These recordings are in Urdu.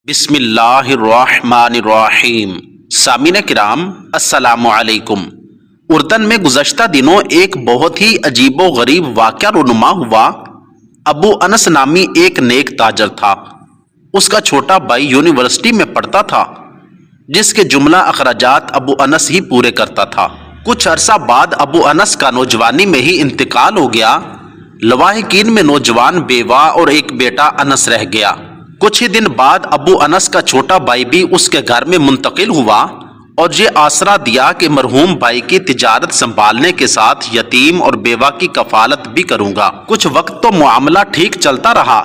بسم اللہ الرحمن الرحیم۔ سامعین کرام السلام علیکم۔ اردن میں گزشتہ دنوں ایک بہت ہی عجیب و غریب واقعہ رونما ہوا۔ ابو انس نامی ایک نیک تاجر تھا۔ اس کا چھوٹا بھائی یونیورسٹی میں پڑھتا تھا، جس کے جملہ اخراجات ابو انس ہی پورے کرتا تھا۔ کچھ عرصہ بعد ابو انس کا نوجوانی میں ہی انتقال ہو گیا۔ لواحقین میں نوجوان بیوہ اور ایک بیٹا انس رہ گیا۔ کچھ ہی دن بعد ابو انس کا چھوٹا بھائی بھی اس کے گھر میں منتقل ہوا اور یہ آسرا دیا کہ مرحوم بھائی کی تجارت سنبھالنے کے ساتھ یتیم اور بیوہ کی کفالت بھی کروں گا۔ کچھ وقت تو معاملہ ٹھیک چلتا رہا،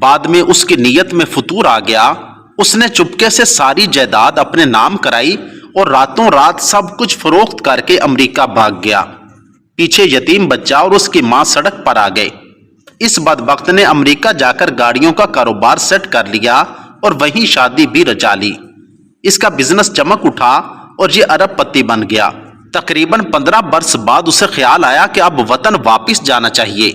بعد میں اس کی نیت میں فتور آ گیا۔ اس نے چپکے سے ساری جائیداد اپنے نام کرائی اور راتوں رات سب کچھ فروخت کر کے امریکہ بھاگ گیا۔ پیچھے یتیم بچہ اور اس کی ماں سڑک پر آ گئے۔ اس بدبخت نے امریکہ جا کر گاڑیوں کا کاروبار سیٹ کر لیا اور وہیں شادی بھی رچا لی۔ اس کا بزنس چمک اٹھا اور یہ ارب پتی بن گیا۔ تقریباً 15 برس بعد اسے خیال آیا کہ اب وطن واپس جانا چاہیے۔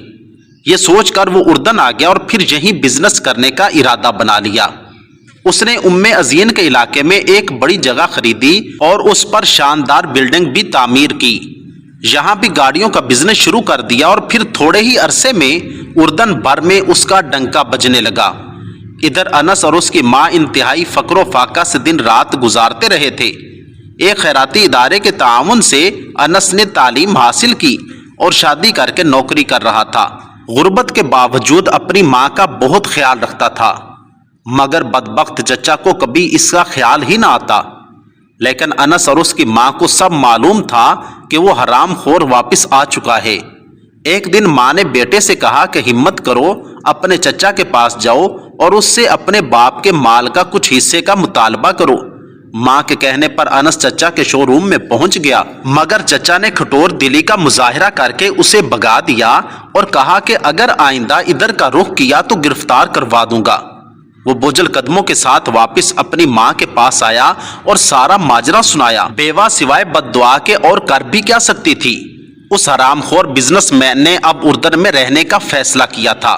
یہ سوچ کر وہ اردن آ گیا اور پھر یہیں بزنس کرنے کا ارادہ بنا لیا۔ اس نے عزین کے علاقے میں ایک بڑی جگہ خریدی اور اس پر شاندار بلڈنگ بھی تعمیر کی۔ یہاں بھی گاڑیوں کا بزنس شروع کر دیا اور پھر تھوڑے ہی عرصے میں اردن بھر میں اس کا ڈنکا بجنے لگا۔ ادھر انس اور اس کی ماں انتہائی فقر و فاقہ سے دن رات گزارتے رہے تھے۔ ایک خیراتی ادارے کے تعاون سے انس نے تعلیم حاصل کی اور شادی کر کے نوکری کر رہا تھا۔ غربت کے باوجود اپنی ماں کا بہت خیال رکھتا تھا، مگر بدبخت چچا کو کبھی اس کا خیال ہی نہ آتا۔ لیکن انس اور اس کی ماں کو سب معلوم تھا کہ وہ حرام خور واپس آ چکا ہے۔ ایک دن ماں نے بیٹے سے کہا کہ ہمت کرو، اپنے چچا کے پاس جاؤ اور اس سے اپنے باپ کے مال کا کچھ حصے کا مطالبہ کرو۔ ماں کے کہنے پر انس چچا کے شو روم میں پہنچ گیا، مگر چچا نے کھٹور دلی کا مظاہرہ کر کے اسے بھگا دیا اور کہا کہ اگر آئندہ ادھر کا رخ کیا تو گرفتار کروا دوں گا۔ وہ بوجھل قدموں کے ساتھ واپس اپنی ماں کے پاس آیا اور سارا ماجرا سنایا۔ بیوہ سوائے بد دعا کے اور کر بھی کیا سکتی تھی؟ اس حرام خور بزنس مین نے اب اردن میں رہنے کا فیصلہ کیا تھا۔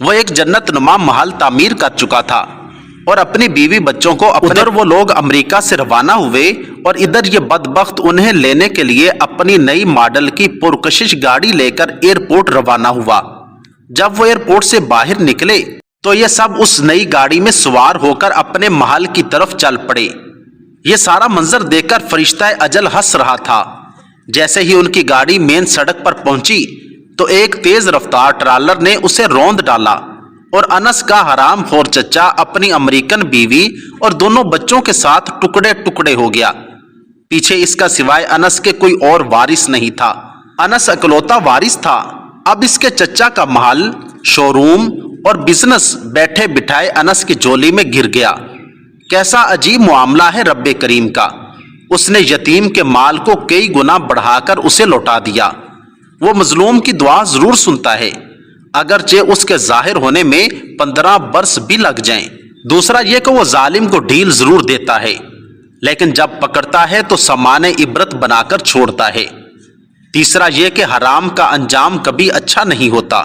وہ ایک جنت نما محل تعمیر کر چکا تھا اور اپنی بیوی بچوں کو ادھر وہ لوگ امریکہ سے روانہ ہوئے اور ادھر یہ بدبخت انہیں لینے کے لیے اپنی نئی ماڈل کی پرکشش گاڑی لے کر ایئرپورٹ روانہ ہوا۔ جب وہ ایئرپورٹ سے باہر نکلے تو یہ سب اس نئی گاڑی میں سوار ہو کر اپنے محل کی طرف چل پڑے۔ یہ سارا منظر دیکھ کر فرشتہ اجل ہنس رہا تھا۔ جیسے ہی ان کی گاڑی مین سڑک پر پہنچی تو ایک تیز رفتار ٹرالر نے اسے روند ڈالا اور انس کا حرام خور چچا اپنی امریکن بیوی اور دونوں بچوں کے ساتھ ٹکڑے ٹکڑے ہو گیا۔ پیچھے اس کا سوائے انس کے کوئی اور وارث نہیں تھا۔ انس اکلوتا وارث تھا۔ اب اس کے چچا کا محل، شو روم اور بزنس بیٹھے بٹھائے انس کی جولی میں گر گیا۔ کیسا عجیب معاملہ ہے رب کریم کا۔ اس نے یتیم کے مال کو کئی گنا بڑھا کر اسے لوٹا دیا۔ وہ مظلوم کی دعا ضرور سنتا ہے، اگرچہ اس کے ظاہر ہونے میں 15 برس بھی لگ جائیں۔ دوسرا یہ کہ وہ ظالم کو ڈھیل ضرور دیتا ہے، لیکن جب پکڑتا ہے تو سامان عبرت بنا کر چھوڑتا ہے۔ تیسرا یہ کہ حرام کا انجام کبھی اچھا نہیں ہوتا۔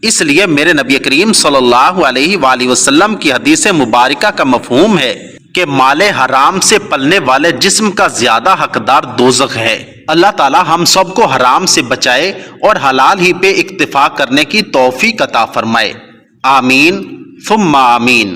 اس لیے میرے نبی کریم صلی اللہ علیہ وآلہ وسلم کی حدیث مبارکہ کا مفہوم ہے کہ مال حرام سے پلنے والے جسم کا زیادہ حقدار دوزخ ہے۔ اللہ تعالی ہم سب کو حرام سے بچائے اور حلال ہی پہ اکتفا کرنے کی توفیق عطا فرمائے۔ آمین ثم آمین۔